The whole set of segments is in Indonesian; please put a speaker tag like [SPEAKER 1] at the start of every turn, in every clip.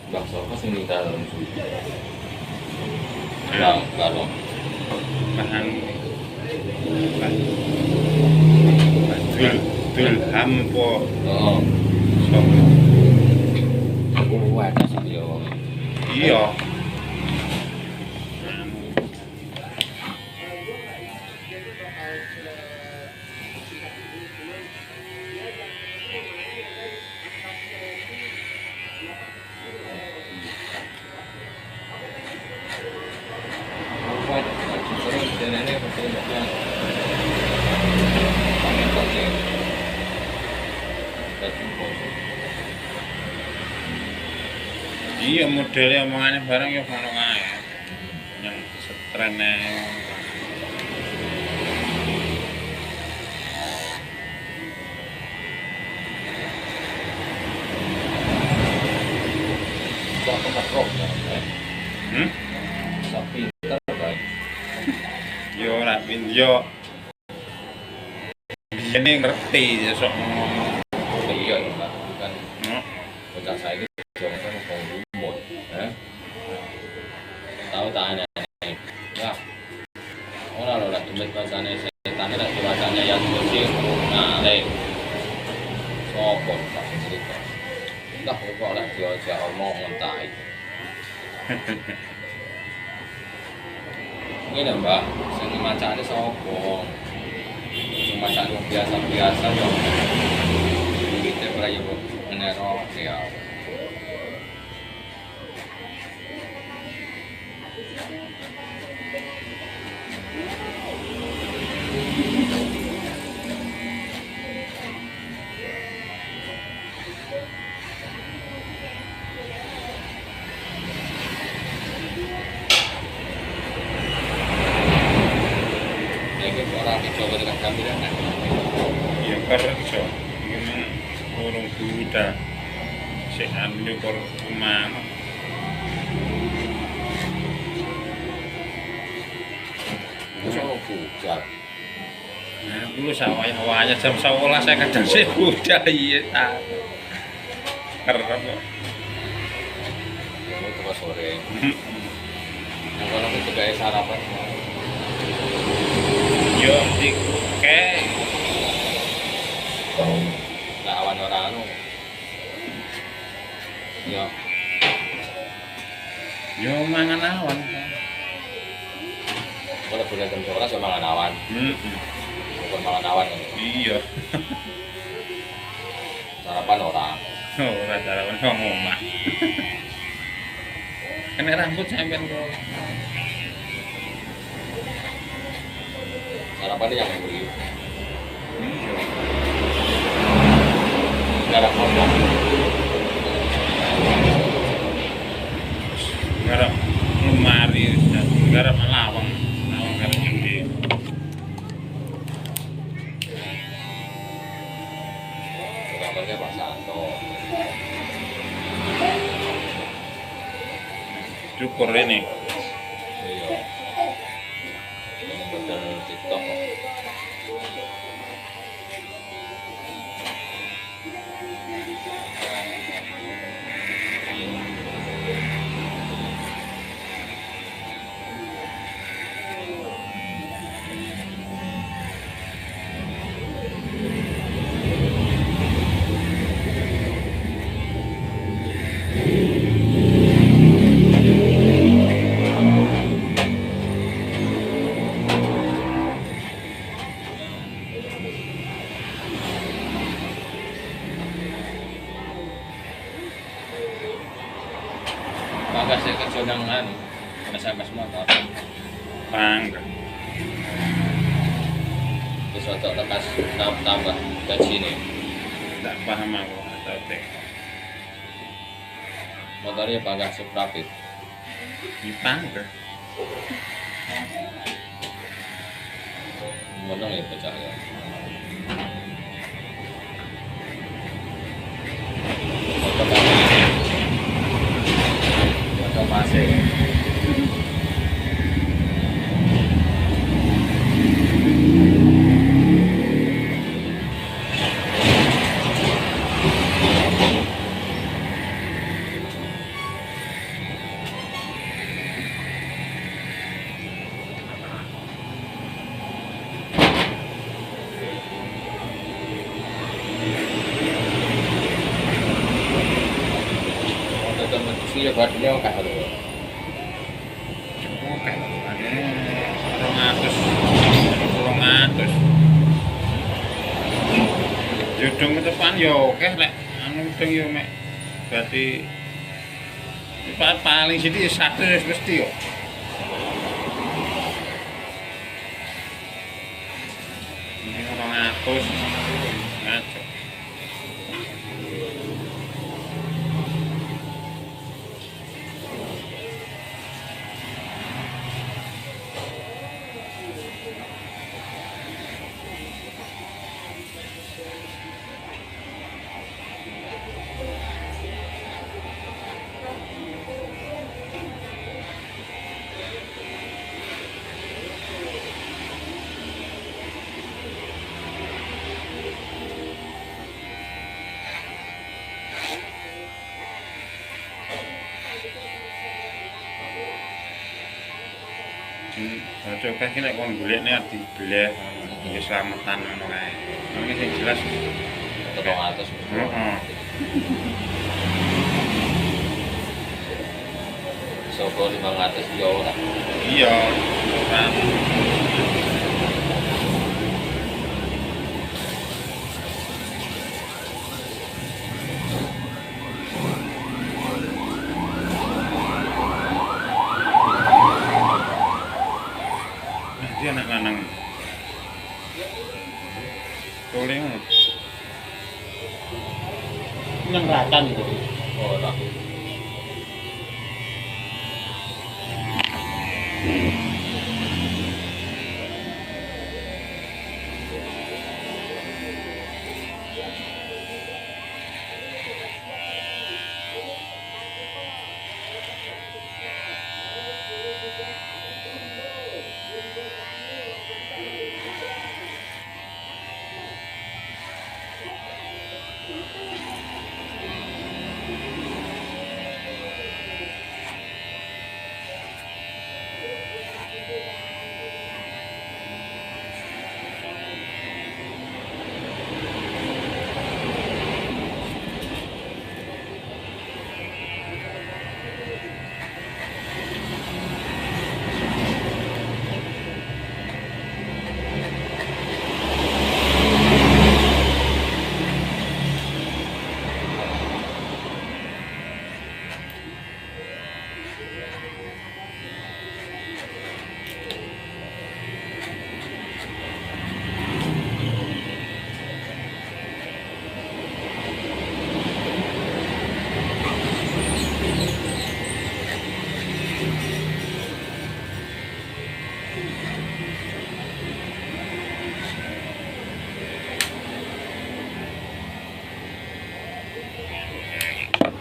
[SPEAKER 1] Bakso apa sih minta dalam suhu? Bang, balong.
[SPEAKER 2] Bahan Dulham po.
[SPEAKER 1] Oh,
[SPEAKER 2] Sok.
[SPEAKER 1] aku ada sih dia.
[SPEAKER 2] Iya. Iya modelnya omongannya bareng ya ngono ae. Yang setrene
[SPEAKER 1] Siapa ketrok ya? Sapi kan?
[SPEAKER 2] yo ora yo ini ngerti ya sok ngomong.
[SPEAKER 1] Iya ya Mbak, kan
[SPEAKER 2] No.
[SPEAKER 1] bocah saya gitu jangan kan mau lumut, tahu tanya ya, orang lo lah tulis bahasanya setan lah bahasanya yang bersih, nah deh, sopon pasti cerita, entah kok lah dia omong mentai. Ini Mbak, sing macane sopon, sing macane biasa-biasa yo. Kita berayu menero ya. Lagi orang dicoba dengan kamera kan.
[SPEAKER 2] Ya kerja. Ini urung buda. Sik anu kor umang.
[SPEAKER 1] Bisa bujal.
[SPEAKER 2] Nah, dulu sawah-sawahnya jam 11 saya kadang sik buda iya ta. Kerep kok.
[SPEAKER 1] Kamu tuh sore. Yang kalau kita gaya sarapan.
[SPEAKER 2] Yo di ke
[SPEAKER 1] Lawan orang anu. Ya,
[SPEAKER 2] yo mangan awan.
[SPEAKER 1] kalau boleh jam 11 ya mangan awan. Bukan mangan awan kan.
[SPEAKER 2] Iya.
[SPEAKER 1] Sarapan orang.
[SPEAKER 2] Oh, ora sarapan wong omah. Kena rambut sampean kok.
[SPEAKER 1] Sarapan yang beli.
[SPEAKER 2] Iya.
[SPEAKER 1] Garap ngomong.
[SPEAKER 2] Garap lemari, garap lawang, lawang garap gede.
[SPEAKER 1] Gambarnya Pak Santo.
[SPEAKER 2] Cukur ini.
[SPEAKER 1] Iya. Ini model TikTok. Bagas saya kerja nang anu. SMS motor.
[SPEAKER 2] Pangga.
[SPEAKER 1] Terus untuk lekas tambah gaji nih.
[SPEAKER 2] Tak paham aku atau teh.
[SPEAKER 1] Motornya Bagas Suprapit.
[SPEAKER 2] Di pangga.
[SPEAKER 1] Menang ya pecah ya. Motor masih. badine akeh lho.
[SPEAKER 2] Oke, ada 200. Judung ke depan yo oke lek anu judung yo mek berarti paling sithik 100 mesti yo. Ini 200 ngaco. Coba iki nek kon golekne ati blek nggih slametan ngono kae. Ini sing jelas
[SPEAKER 1] 200.
[SPEAKER 2] heeh.
[SPEAKER 1] Soko 500 yo ora.
[SPEAKER 2] Iya. Kan. Dia anak lanang. Toleng.
[SPEAKER 3] Nang ratan itu.
[SPEAKER 1] Ora.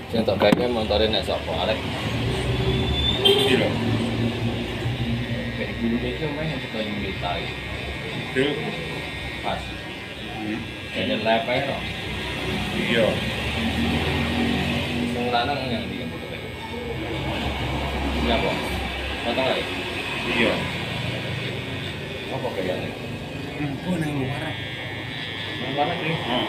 [SPEAKER 1] Sing tak gawe montore nek sapa arek.
[SPEAKER 2] Iki lho.
[SPEAKER 1] Kayak guru iki main yang suka nyulitai.
[SPEAKER 2] Itu.
[SPEAKER 1] Pas. Kayaknya live ae no.
[SPEAKER 2] Iya.
[SPEAKER 1] Sing lanang yang di foto kayak. Iya, Pak. Potong lagi.
[SPEAKER 2] Iya.
[SPEAKER 1] Apa kayaknya?
[SPEAKER 2] Engko nang luar.
[SPEAKER 1] Nang mana sih?
[SPEAKER 2] Heeh.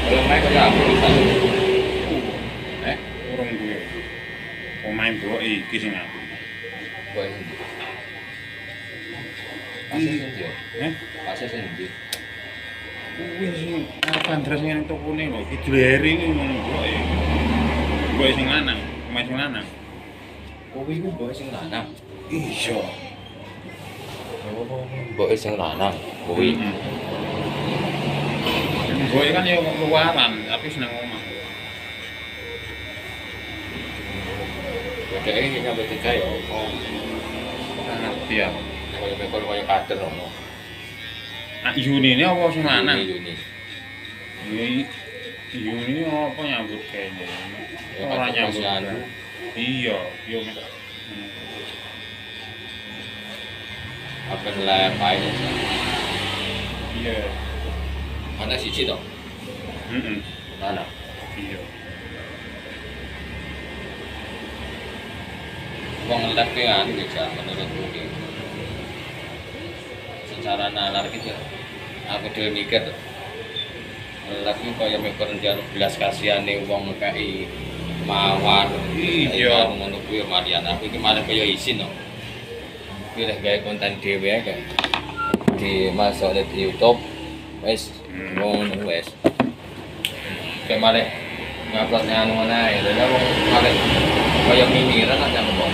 [SPEAKER 1] Kalau main kok aku bisa.
[SPEAKER 2] Urung duwe. Omahe mbok iki sing aku.
[SPEAKER 1] Kowe sing. Pasnya sing ndi?
[SPEAKER 2] Eh?
[SPEAKER 1] Pasnya sing ndi?
[SPEAKER 2] Kuwi sing pandras sing tokone lho, iki dleri ngono mbok. Mbok sing lanang, omahe sing lanang.
[SPEAKER 1] Kowe iku mbok sing lanang.
[SPEAKER 2] Iya.
[SPEAKER 1] Oh, mbok sing lanang. Kowe.
[SPEAKER 2] Mbok kan yo luaran, tapi seneng omah.
[SPEAKER 1] Kayak ini nyampe tiga ya. Oh,
[SPEAKER 2] Ngerti ya.
[SPEAKER 1] kayak mekor kayak kader no.
[SPEAKER 2] Nah, Yuni ini apa sing lanang?
[SPEAKER 1] Yuni.
[SPEAKER 2] Yuni apa nyambut kayaknya?
[SPEAKER 1] Ya,
[SPEAKER 2] Ora
[SPEAKER 1] kan
[SPEAKER 2] nyambut.
[SPEAKER 1] posyandu.
[SPEAKER 2] Iya, yo mek.
[SPEAKER 1] Apa live aja.
[SPEAKER 2] Iya.
[SPEAKER 1] Anak siji toh.
[SPEAKER 2] Heeh.
[SPEAKER 1] Anak.
[SPEAKER 2] Iya.
[SPEAKER 1] Wong live ki anu ya menurutku ki. Secara nalar gitu. Aku dhewe mikir. lagi kaya mikir njaluk belas kasihane wong ngekeki mawar
[SPEAKER 2] Iya.
[SPEAKER 1] ngono kuwi Marian aku iki malah kaya isin no. Pilih gawe konten dhewe ae dimasuk di YouTube wis ngono wis kayak malah nguploadnya anu mana ya dan wong malah kaya mimiran aja ngomong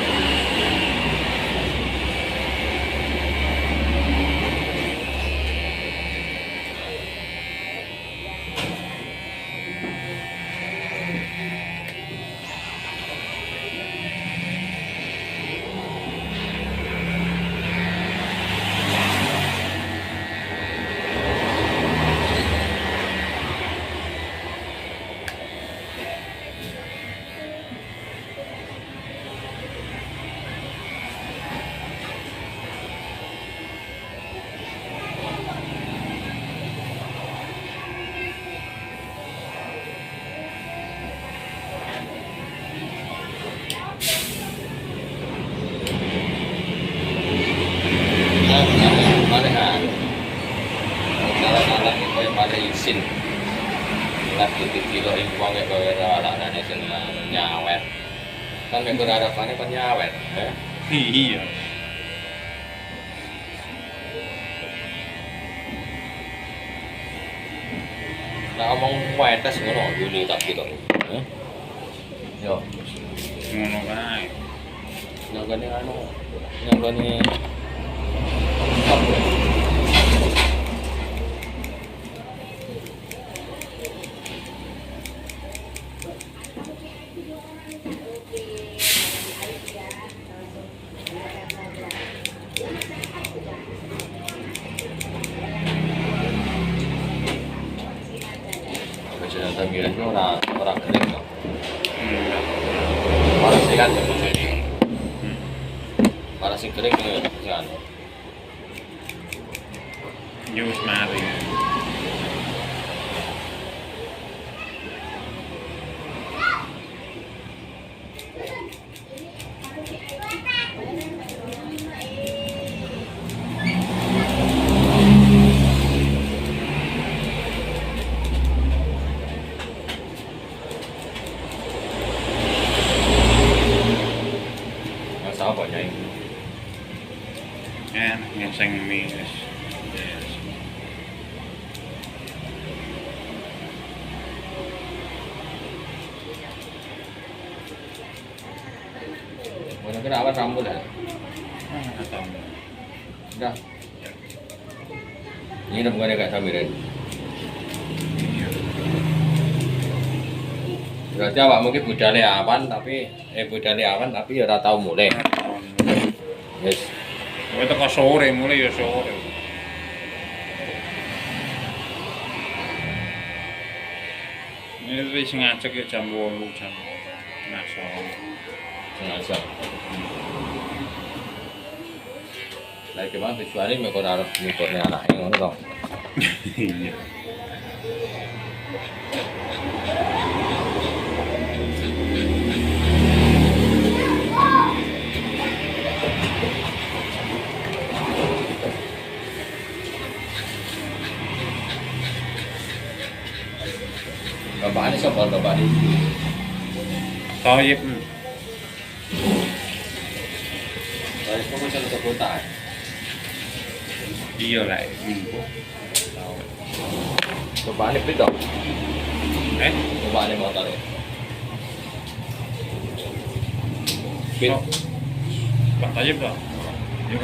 [SPEAKER 1] salah-salah itu yang pada izin lagi dikilo impong ya kaya anak-anaknya sing nyawet kan mikir harapannya kan nyawet ya
[SPEAKER 2] Iya.
[SPEAKER 1] nah omong wetes ngono dulu tak kilo yo
[SPEAKER 2] Ngono kae.
[SPEAKER 1] nyanggane anu nyanggane apa Biasanya tampilan itu orang kering no. Orang sehat ya maksudnya. Orang sing kering itu jangan.
[SPEAKER 2] Yus mari.
[SPEAKER 1] Masa apa nyai?
[SPEAKER 2] Ngeseng mie. Yes.
[SPEAKER 1] Mana kena awan rambut ya?
[SPEAKER 2] Atau
[SPEAKER 1] Udah. Ini udah bukannya gak sambil berarti awak mungkin budale awan tapi budale awan tapi ya ora tau mulai. Yes.
[SPEAKER 2] Kowe teko sore mulai ya sore. Ini wis ngajak ya jam 8 jam. Nah,
[SPEAKER 1] Sengaja. Lah gimana visualnya mikir arep mikirne anake ngono to.
[SPEAKER 2] Iya.
[SPEAKER 1] Bapak ini siapa bapak ini?
[SPEAKER 2] Toyib.
[SPEAKER 1] Saya kok masih ada kota.
[SPEAKER 2] Iya lah.
[SPEAKER 1] Bapak ini pito. Bapak ini motor ya. Pit.
[SPEAKER 2] Pak Toyib toh. Ya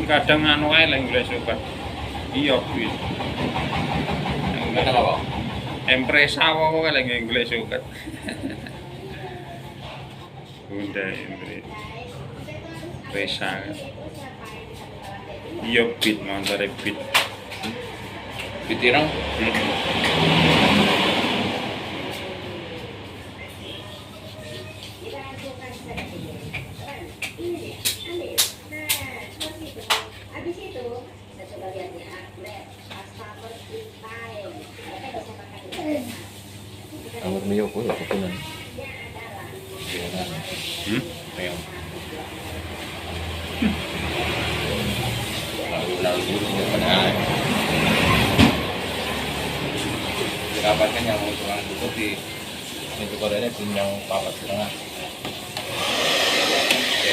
[SPEAKER 2] kadang anu ae lah Inggris obat. Iya, pit.
[SPEAKER 1] Kenapa Pak?
[SPEAKER 2] Empresa wae lagi Inggris obat. Bunda Inggris. Presa. Iya, pit montore pit.
[SPEAKER 1] Pitirang? Kamu miyok ko ya kukunan. Ayo. Lalu dulu pada. dirapatkan yang usulan itu di pintu kodenya pinjau 4,5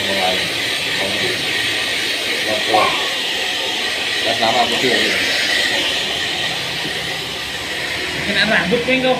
[SPEAKER 1] mulai waktu selama putih
[SPEAKER 2] Kena rambut kan kau.